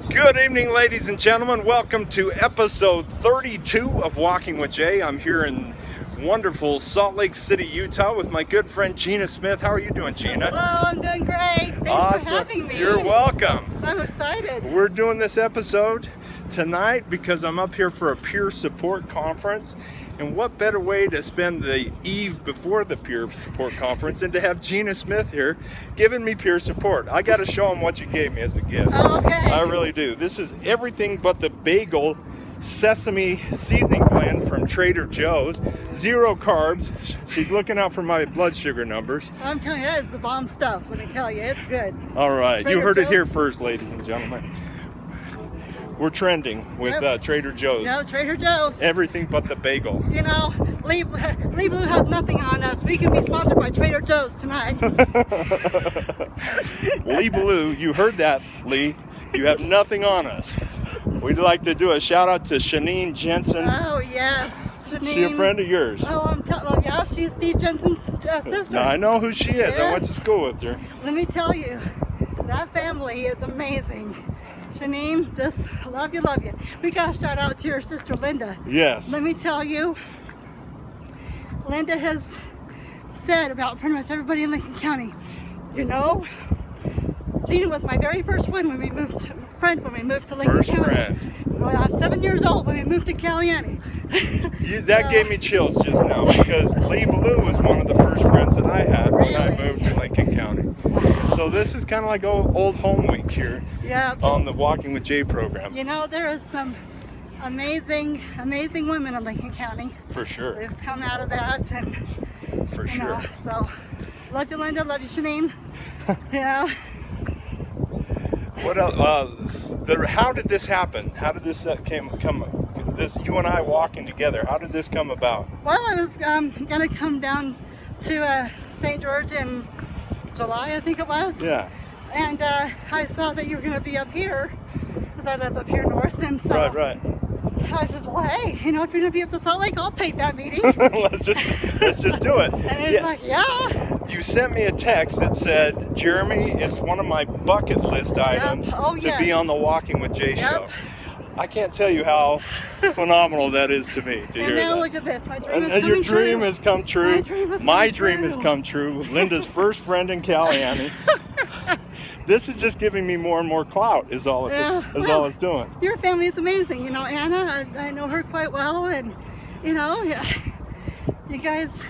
Good evening, ladies and gentlemen. Welcome to episode 32 of Walking with Jay. I'm here in wonderful Salt Lake City, Utah with my good friend Gina Smith. How are you doing, Gina? Hello, I'm doing great. Thanks for having me. You're welcome. I'm excited. We're doing this episode tonight because I'm up here for a peer support conference. And what better way to spend the eve before the peer support conference than to have Gina Smith here giving me peer support. I got to show them what you gave me as a gift. Okay. I really do. This is everything but the bagel sesame seasoning blend from Trader Joe's. 0 carbs. She's looking out for my blood sugar numbers. I'm telling you, that is the bomb stuff. Let me tell you, it's good. All right. Trader You heard Joe's. it here first, ladies and gentlemen. We're trending with Trader Joe's. No, Trader Joe's. Everything but the bagel. You know, Lee Blue has nothing on us. We can be sponsored by Trader Joe's tonight. Lee Blue, you heard that, Lee. You have nothing on us. We'd like to do a shout out to Shanine Jensen. Oh, yes. Janine. She a friend of yours? Oh, well, yeah, she's Steve Jensen's sister. Now, I know who she is. Yeah. I went to school with her. Let me tell you, that family is amazing. Shanine, just love you. We got a shout out to your sister Linda. Yes. Let me tell you, Linda has said about pretty much everybody in Lincoln County, you know, Gina was my very first friend when we moved to Lincoln County. Friend. When I was 7 years old when we moved to Caliani. That gave me chills just now because Lee Blue was one of the first friends that I had when I Really? moved to Lincoln County. So this is kind of like old home week here on the Walking with Jay program. You know, there is some amazing women in Lincoln County. For sure. They've come out of that, and For you sure. know, so love you, Linda. Love you, Shanine. You know. What else? How did this happen? How did this this you and I walking together? How did this come about? Well, I was gonna come down to St. George in July, I think it was. Yeah. And I saw that you were gonna be up here, because I live up here north, and so Right. I says, well, hey, you know, if you're gonna be up to Salt Lake, I'll take that meeting. let's just do it. And it's like, yeah. You sent me a text that said, Jeremy, it's one of my bucket list items to be on the Walking with Jay show. I can't tell you how phenomenal that is to me to hear now that. look at this, my dream is And your coming dream true. has come true. My dream has come true. Linda's first friend in Caliani. This is just giving me more and more clout is all it's doing. Your family is amazing. You know, Anna, I know her quite well, and you know, you guys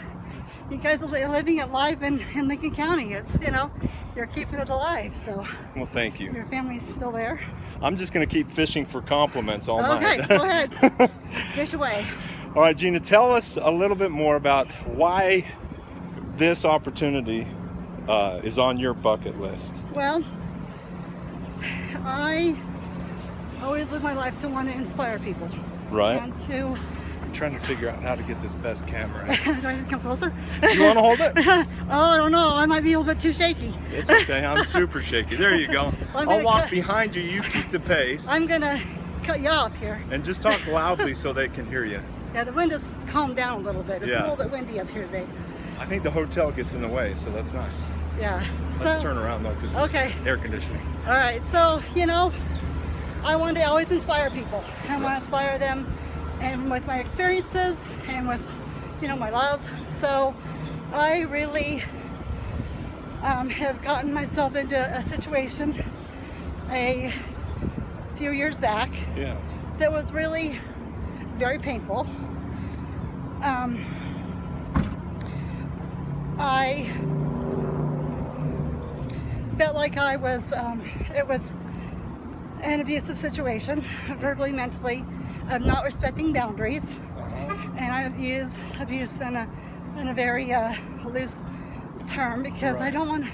are living it live in Lincoln County. It's, you know, you're keeping it alive. So Well, thank you. your family's still there. I'm just going to keep fishing for compliments all night. Okay, go ahead. Fish away. All right, Gina, tell us a little bit more about why this opportunity is on your bucket list. Well, I always live my life to want to inspire people. Right. And to... I'm trying to figure out how to get this best camera. Do I need to come closer? You want to hold it? Oh, I don't know. I might be a little bit too shaky. It's okay. I'm super shaky. There you go. I'll walk behind you. You keep the pace. I'm going to cut you off here. And just talk loudly so they can hear you. Yeah, the wind has calmed down a little bit. It's a little bit windy up here today. I think the hotel gets in the way, so that's nice. Yeah. Let's turn around though, because it's air conditioning. All right. So, you know, I want to always inspire people. I want to inspire them, and with my experiences and with, you know, my love. So I really have gotten myself into a situation a few years back that was really very painful. I felt like I was, it was an abusive situation, verbally, mentally, of not respecting boundaries, and I use abuse in a very loose term, because I don't want.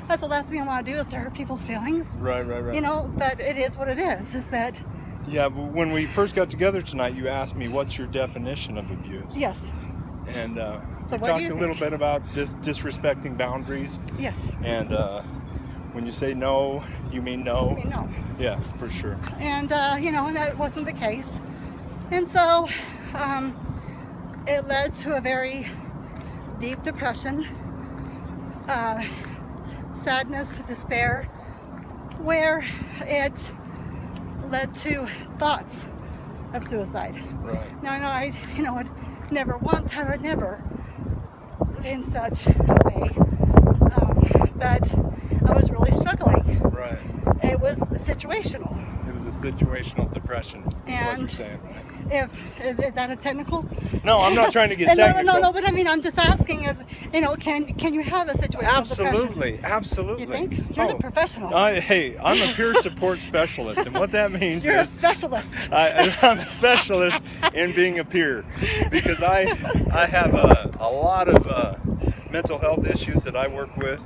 That's the last thing I want to do, is to hurt people's feelings. Right. You know, but it is what it is. Is that? Yeah. But when we first got together tonight, you asked me what's your definition of abuse. Yes. And so we talked a little bit about disrespecting boundaries. Yes. And when you say no, you mean no. I mean no. Yeah, for sure. And you know, and that wasn't the case. And so it led to a very deep depression, sadness, despair, where it led to thoughts of suicide. Right. Now, I would never want, I would never in such a way, but I was really struggling. Right. It was situational. It was a situational depression. Is what you're And saying, right? Is that a technical? No, I'm not trying to get technical. No, but I mean, I'm just asking, can you have a situational depression? Absolutely. You think? You're the professional. Hey, I'm a peer support specialist, and what that means You're a is specialist. I'm a specialist in being a peer, because I have a lot of mental health issues that I work with,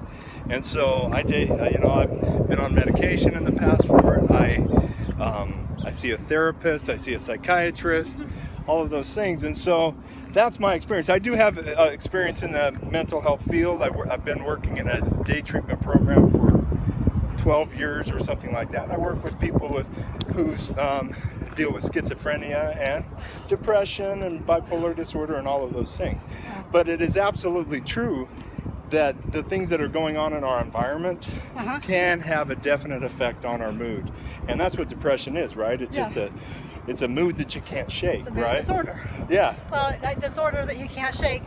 and so I've been on medication in the past for it. I see a therapist, I see a psychiatrist, all of those things, and so that's my experience. I do have experience in the mental health field. I've been working in a day treatment program for 12 years or something like that. I work with people who deal with schizophrenia and depression and bipolar disorder and all of those things. But it is absolutely true that the things that are going on in our environment can have a definite effect on our mood, and that's what depression is, right? It's just it's a mood that you can't shake, It's a mood right? disorder. Yeah. Well, a disorder that you can't shake.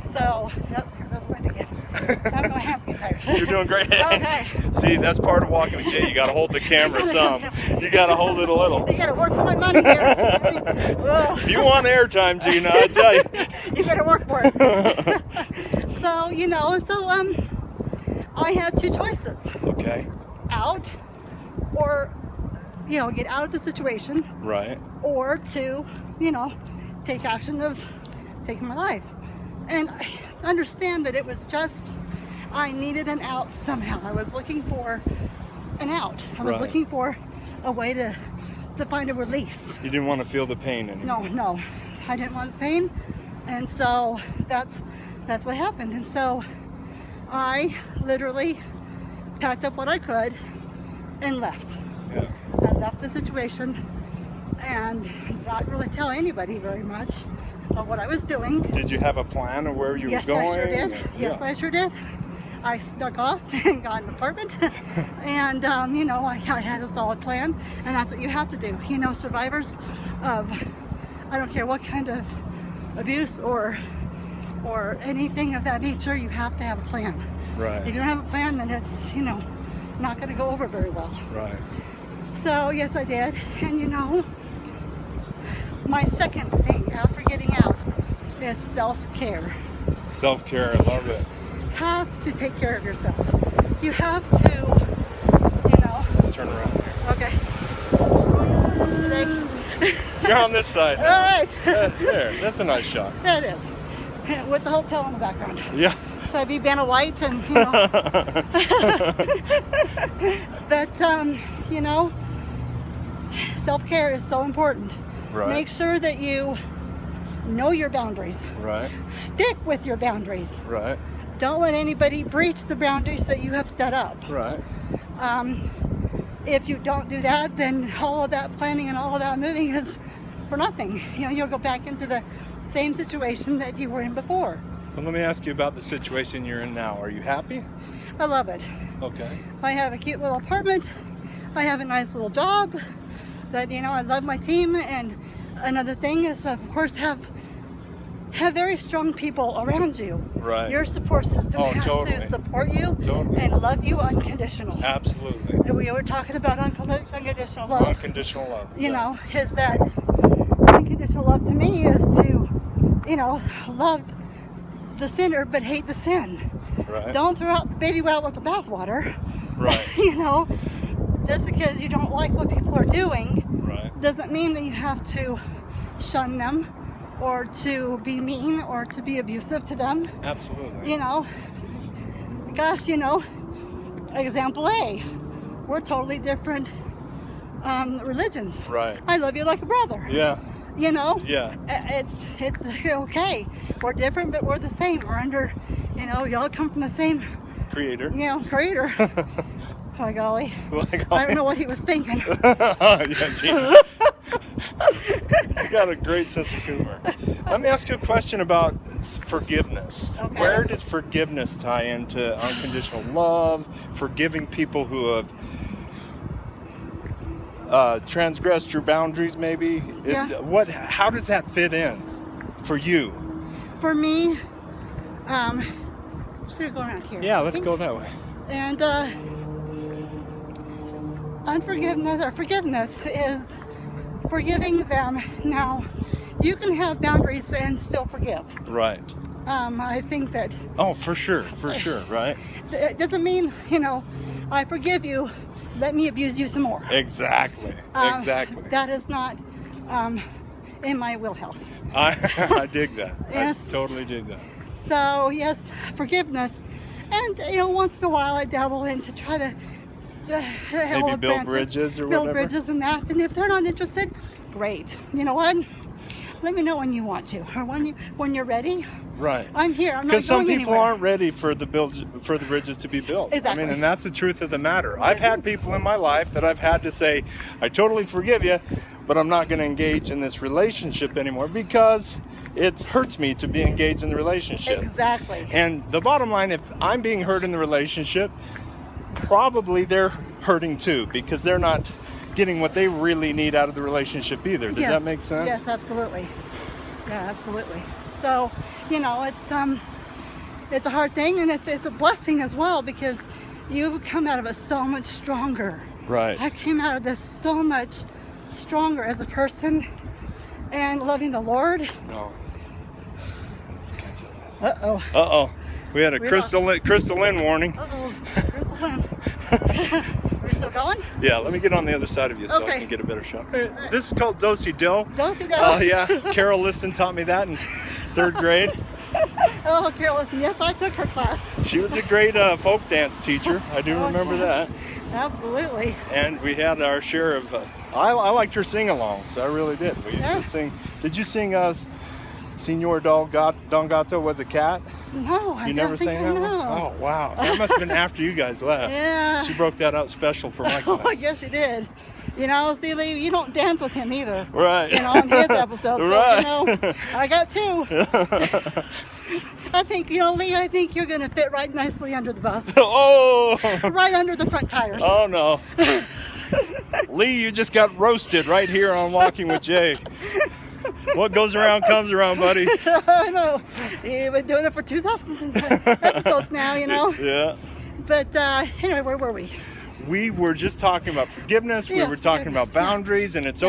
So, yep, there goes wind again. I'm going to have to get tired. You're doing great. Okay. See, that's part of walking with Jay. You got to hold the camera some. You got to hold it a little. You got to work for my money here. If you want airtime, Gina, I tell you. You better work for it. So, I had two choices. Okay. Out, or, get out of the situation, Right. or to, take action of taking my life. And I understand that it was just, I needed an out somehow. I was looking for an out. I was Right. looking for a way to find a release. You didn't want to feel the pain anymore. No, I didn't want the pain. And so that's what happened. And so I literally packed up what I could and left. Yeah. I left the situation and not really tell anybody very much of what I was doing. Did you have a plan of where you Yes, were going? I sure did. Yeah. Yes, I sure did. I snuck off and got an apartment, and I had a solid plan, and that's what you have to do. Survivors of, I don't care what kind of abuse or anything of that nature, you have to have a plan. Right. If you don't have a plan, then it's not going to go over very well. Right. So yes, I did, and my second thing after getting out is self-care. Self-care, I love it. Have to take care of yourself. You have to, Let's turn around here. Okay. Today. You're on this side All now. right. There, that's a nice shot. There it is. With the hotel in the background. Yeah. So I'd be Vanna White and, but, self-care is so important. Right. Make sure that you know your boundaries. Right. Stick with your boundaries. Right. Don't let anybody breach the boundaries that you have set up. Right. If you don't do that, then all of that planning and all of that moving is for nothing. You'll go back into the same situation that you were in before. So let me ask you about the situation you're in now. Are you happy? I love it. Okay. I have a cute little apartment. I have a nice little job. But I love my team. And another thing is, of course, have very strong people around you. Right. Your support system has totally. to support you Totally. and love you unconditional. Absolutely. And we were talking about unconditional love. Unconditional love. Is that unconditional love to me is to, love the sinner but hate the sin. Right. Don't throw out the baby out with the bathwater. Right. Just because you don't like what people are doing Right. doesn't mean that you have to shun them or to be mean or to be abusive to them. Absolutely. Gosh, example A, we're totally different religions. Right. I love you like a brother. Yeah. Yeah. It's okay. We're different, but we're the same. We're under, y'all come from the same, Creator. creator. By golly. I don't know what he was thinking. Yeah, Gina. You got a great sense of humor. Let me ask you a question about forgiveness. Okay. Where does forgiveness tie into unconditional love, forgiving people who have transgressed your boundaries maybe? Yeah. How does that fit in for you? For me, should we go around here? Yeah, I let's think? go that way. And unforgiveness or forgiveness is forgiving them. Now, you can have boundaries and still forgive. Right. I think that Oh, for sure, right? it doesn't mean, I forgive you, let me abuse you some more. Exactly. That is not in my wheelhouse. I dig that. Yes. I totally dig that. So, yes, forgiveness. And, once in a while I dabble in to try to Maybe build bridges or build whatever. bridges and that. And if they're not interested, great. You know what? Let me know when you want to, or when you're ready. Right. I'm here. I'm not going Because some people anywhere. aren't ready for the bridges to be built. Exactly. I mean, and that's the truth of the matter. It I've had is. people in my life that I've had to say, I totally forgive you, but I'm not going to engage in this relationship anymore because it hurts me to be engaged in the relationship. Exactly. And the bottom line, if I'm being hurt in the relationship, probably they're hurting too because they're not getting what they really need out of the relationship either. Does that make sense? Yes, absolutely. Yeah, absolutely. So, it's a hard thing, and it's a blessing as well because you come out of it so much stronger. Right. I came out of this so much stronger as a person and loving the Lord. No. Let's cancel this. Uh-oh. Uh-oh. We had a We Crystal Lynn warning. Uh-oh. Crystal Lynn. We're still going? Yeah, let me get on the other side of you so I Okay. can get a better shot. This is called Do-Si-Do. Do-Si-Do. Oh, yeah. Carol Liston taught me that in 3rd grade. Oh, Carol, listen, yes, I took her class. She was a great folk dance teacher. I do remember yes. that. Absolutely. And we had our share of... I liked her sing-alongs. I really did. We used Yeah. to sing... Did you sing Senor Don Gato Was a Cat? No, I You don't never think sang I that know. one? Oh, wow. That must have been after you guys left. Yeah. She broke that out special for my Oh, class. I guess you did. See, Lee, you don't dance with him either. Right. On his episode. So, Right. I got two. I think, Lee, I think you're going to fit right nicely under the bus. Oh! Right under the front tires. Oh, no. Lee, you just got roasted right here on Walking with Jay. What goes around comes around, buddy. I know. You've been doing it for 2,000 episodes now, Yeah. But anyway, where were we? We were just talking about forgiveness. We Yes, were talking about forgiveness, yeah. boundaries, and it's Yeah.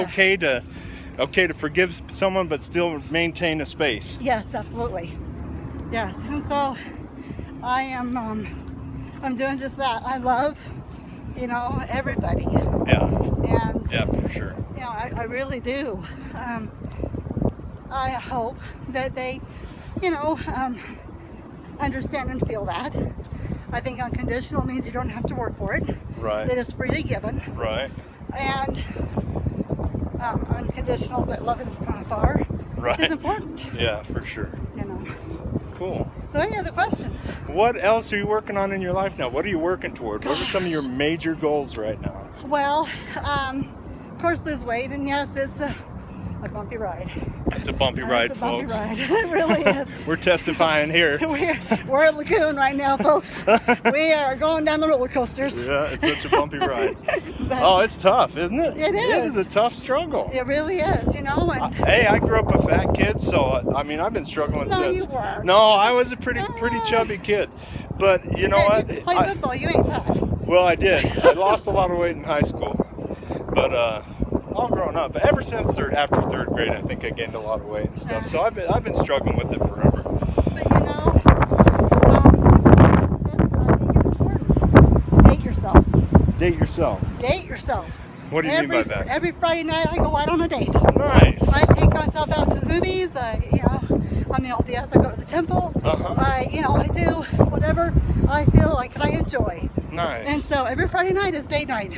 okay to forgive someone, but still maintain a space. Yes, absolutely. Yes, and so I am. I'm doing just that. I love, everybody, Yeah. and Yeah, for sure. I really do. I hope that they, understand and feel that. I think unconditional means you don't have to work for it. Right. It is freely given. Right. And unconditional but loving from afar Right. is important. Yeah, for sure. Cool. So any other questions? What else are you working on in your life now? What are you working toward? What are some of your major goals right now? Well, of course lose weight, and yes, it's a bumpy ride. It's a bumpy ride, It's a bumpy folks. ride. It really is. We're testifying here. We're at Lagoon right now, folks. We are going down the roller coasters. Yeah, it's such a bumpy ride. But Oh, it's tough, isn't it? It It is. is a tough struggle. it really is, and Hey, I grew up a fat kid, so I've been struggling No, since. you weren't. No, I was a pretty chubby kid. But you know hey, what? if you play football, you ain't fat. Well, I did. I lost a lot of weight in high school, but all grown up. But ever since after 3rd grade, I think I gained a lot of weight and stuff. So I've been struggling with it forever. But that's what I think is important. Date yourself. Date yourself. Date yourself. What do you mean by that? Every Friday night, I go out on a date. Nice. I take myself out to the movies. I go to the temple. Uh-huh. I do whatever I feel like I enjoy. Nice. And so every Friday night is date night.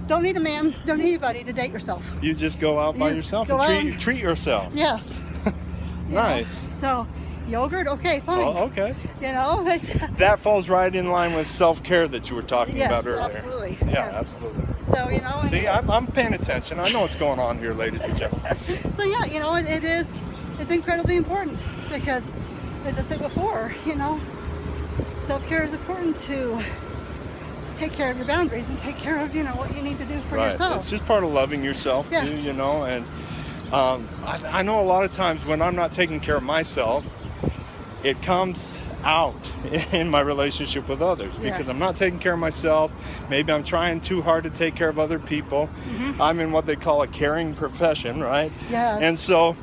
Don't need a man, don't need anybody to date yourself. You just go out by You just yourself go and out. treat yourself. Yes. You Nice. know, so yogurt, okay, fine. Oh, okay. That falls right in line with self-care that you were talking Yes, about earlier. absolutely. Yeah, Yes. absolutely. So and- See, I'm paying attention. I know what's going on here, ladies and gentlemen. So yeah, it's incredibly important because, as I said before, self-care is important to take care of your boundaries and take care of, what you need to do for Right. yourself. It's just part of loving yourself Yeah. too, and I know a lot of times when I'm not taking care of myself, it comes out in my relationship with others because Yes. I'm not taking care of myself. Maybe I'm trying too hard to take care of other people. I'm in what they call a caring profession, right? Yes. And so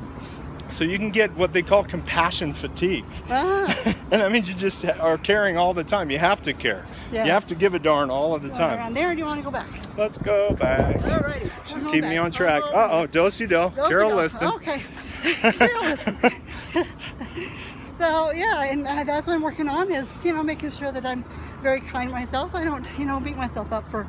you can get what they call compassion fatigue. Ah, And that means you just are caring all the time. You have to care. Yes. You have to give a darn all of the going time. around there, or do you want to go back? Let's go back. Alrighty. She's we're going keeping me back. on track. Oh, Uh-oh, do-si-do. Carol Liston. Okay. Carol Liston. So, yeah, and that's what I'm working on is, making sure that I'm very kind to myself. I don't, beat myself up for,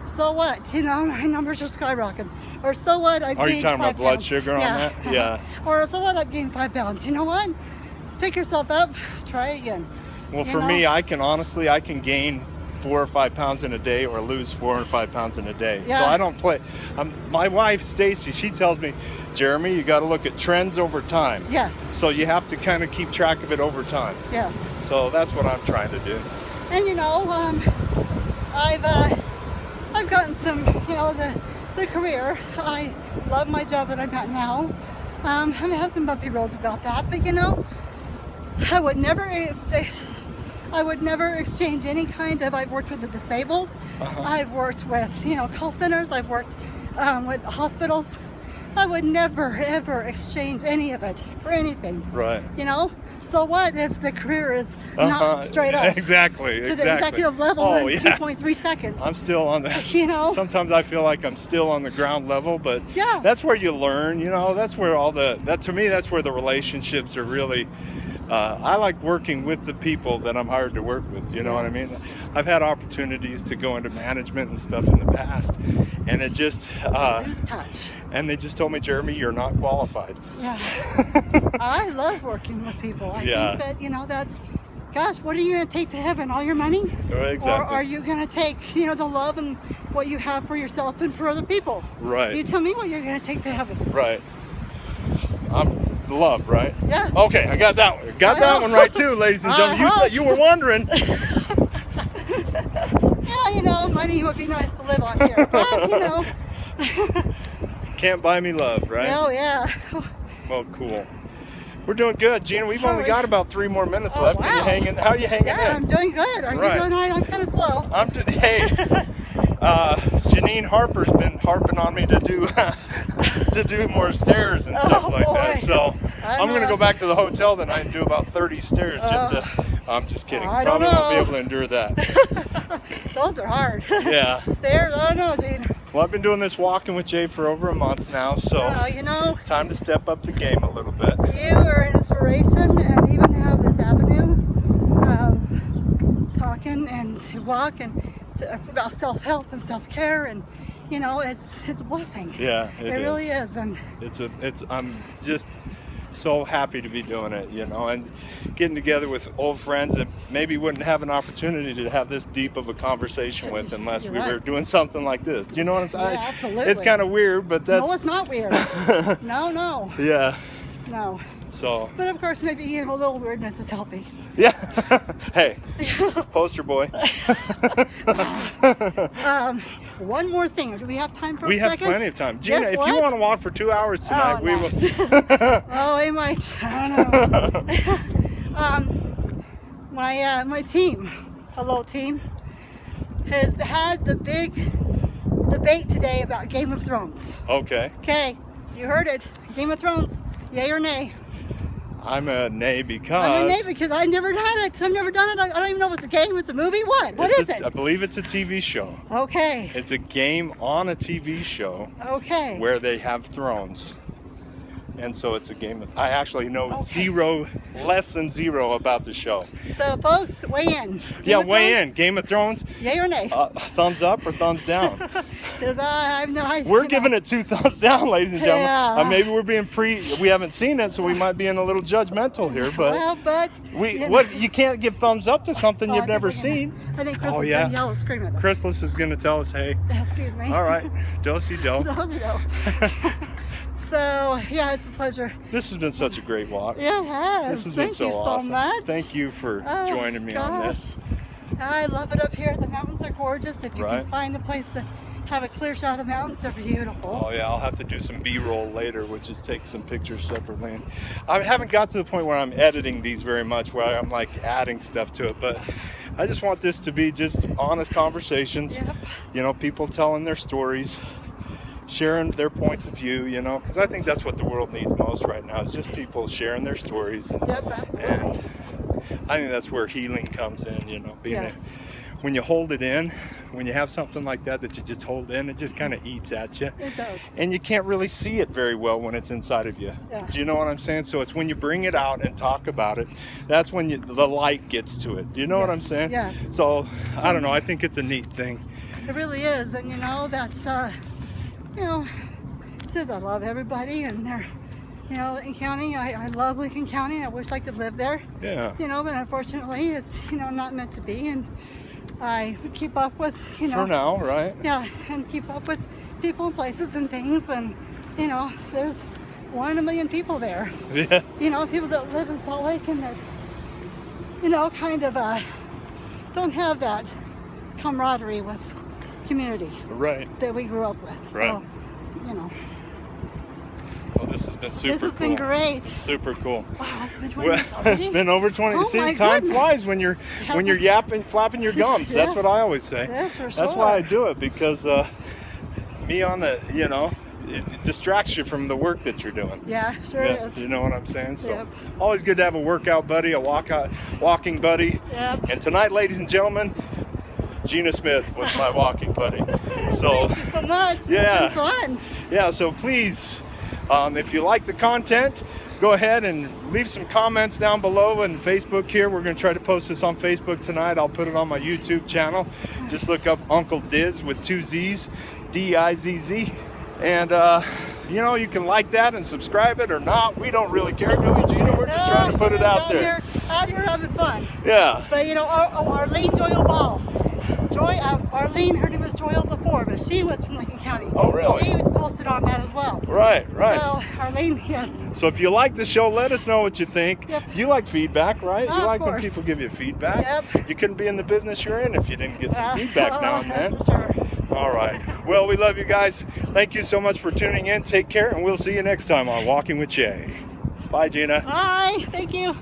so what? My numbers are skyrocketing. Or so what? I've Are you gained talking 5 about blood pounds. sugar on that? Yeah. Or so what? I've gained 5 pounds. You know what? Pick yourself up. Try again. Well, You for know? me, I can gain 4 or 5 pounds in a day or lose 4 or 5 pounds in a day. Yeah. So I don't play. My wife, Stacy, she tells me, Jeremy, you got to look at trends over time. Yes. So you have to kind of keep track of it over time. Yes. So that's what I'm trying to do. And I've gotten some, the career. I love my job that I'm at now. I have some bumpy roads about that, but I would never exchange any kind of. I've worked with the disabled. I've worked with call centers. I've worked with hospitals. I would never ever exchange any of it for anything. Right. So what if the career is not straight up Exactly. to the executive level in 2.3 seconds? I'm still on the. Sometimes I feel like I'm still on the ground level, but Yeah. that's where you learn. That's where to me, that's where the relationships are really. I like working with the people that I'm hired to work with. You know what I mean? Yes. I've had opportunities to go into management and stuff in the past, and it just. Lose touch. And they just told me, Jeremy, you're not qualified. Yeah. I love working with people. I Yeah. think that, that's, gosh, what are you going to take to heaven? All your money? Exactly. Or are you going to take, the love and what you have for yourself and for other people? Right. You tell me what you're going to take to heaven. Right. I'm love, right? Yeah. Okay, I got that one. Got that one right too, ladies and gentlemen. You were wondering. Yeah, money would be nice to live on here, but, Can't buy me love, right? Oh, yeah. Well, cool. We're doing good, Gina. We've only got about 3 more minutes Oh, left. wow. How are you hanging Yeah, in? I'm doing good. Are Right. you doing all right? I'm kind of slow. Hey, Janine Harper's been harping on me to do to do more stairs and stuff Oh, like boy. that. So I I'm know gonna go that's- back to the hotel tonight and do about 30 stairs just to. I'm just kidding. I don't Probably won't be know. able to endure that. Those are hard. Yeah. Stairs, I don't know, Gene. Well, I've been doing this walking with Jay for over a month now, so time to step up the game a little bit. You are an inspiration, and even have this avenue of talking and to walk and about self-help and self-care, and it's a blessing. Yeah, it really is. And I'm just so happy to be doing it, and getting together with old friends that maybe wouldn't have an opportunity to have this deep of a conversation with unless You're we were right. doing something like this. Do you know what I'm saying? Yeah, absolutely. It's kind of weird, but that's no, it's not weird. No. yeah. No. So But of course, maybe a little weirdness is healthy. yeah. Hey, poster boy. One more thing. Do we have time for We a have second? plenty of time. Gina, Guess if what? you want to walk for 2 hours tonight, we will. Oh, we might. I don't know. My team, hello team, has had the big debate today about Game of Thrones. Okay. Okay, you heard it. Game of Thrones, yay or nay? I'm a nay because. I'm a nay because I've never had it. I've never done it. I don't even know if it's a game. It's a movie. What is it? I believe it's a TV show. Okay. It's a game on a TV show Okay. where they have thrones. And so it's a game of, I actually know less than zero about the show. So folks, weigh in. Weigh in. Game of Thrones, Yay or nay? thumbs up or thumbs down? 'Cause I have no idea. We're giving it 2 thumbs down, ladies and gentlemen. Yeah. Maybe we're being we haven't seen it, so we might be in a little judgmental here, but Well, but you can't give thumbs up to something you've never seen. I think Chris Oh, is yeah. gonna yell and scream at us. Chrysalis is going to tell us, hey, Excuse me. all right, do-si-do. So yeah, it's a pleasure. This has been such a great walk. Yeah, it has. This has been Thank so you awesome. so much. Thank you for Oh, joining me on gosh. this. I love it up here. The mountains are gorgeous. If you Right. can find a place to have a clear shot of the mountains, they're beautiful. Oh yeah, I'll have to do some B-roll later, which is take some pictures separately. And I haven't got to the point where I'm editing these very much, where I'm like adding stuff to it, but I just want this to be just honest conversations. Yep. You know, people telling their stories, sharing their points of view, you know, because I think that's what the world needs most right now, is just people sharing their stories. Yep, absolutely. And I think that's where healing comes in, you know, being Yes. when you hold it in, when you have something like that you just hold in, it just kind of eats at you. It does. And you can't really see it very well when it's inside of you. Yeah. Do you know what I'm saying? So it's when you bring it out and talk about it, that's when the light gets to it. Do you know what I'm Yes, saying? yes. So, I don't know, I think it's a neat thing. It really is. And you know, that's, you know, it says I love everybody and they're, you know, in county, I love Lincoln County. I wish I could live there. Yeah. You know, but unfortunately it's, you know, not meant to be. And I keep up with, you know. For now, right? Yeah, and keep up with people and places and things. And, you know, there's 1 in a million people there. Yeah. You know, people that live in Salt Lake and that, you know, kind of don't have that camaraderie with community Right. that we grew up with. So, Right. you know, Well, this has been super this has cool. been great. Super cool. Wow, it's been 20 Well, minutes already. it's been over 20. Oh See, my time goodness. flies when you're yapping, flapping your gums. That's Yes. what I always say. Yes, for That's sure. why I do it, because me on the, you know, it distracts you from the work that you're doing. Yeah, sure Yeah, is. you know what I'm saying? So Yep. always good to have a workout buddy, a walking buddy. Yep. And tonight, ladies and gentlemen, Gina Smith was my walking buddy. So Thank you so much. Yeah. It's been fun. yeah, so please, if you like the content, go ahead and leave some comments down below in Facebook here. We're going to try to post this on Facebook tonight. I'll put it on my YouTube channel. Just look up Uncle Diz with 2 Z's, D-I-Z-Z. And, you know, you can like that and subscribe it or not. We don't really care, do we, Gina? We're just trying to put it out there. Out here having fun. Yeah. But you know, Arlene Doyle Ball. Arlene, her name was Doyle before, but she was from Lincoln County. Oh, really? She posted on that as well. Right, right. So, Arlene, yes. So if you like the show, let us know what you think. Yep. You like feedback, right? You Of like when course. people give you feedback. Yep. You couldn't be in the business you're in if you didn't get some feedback now and then. That's for sure. All right. Well, we love you guys. Thank you so much for tuning in. Take care, and we'll see you next time on Walking with Jay. Bye, Gina. Bye. Thank you.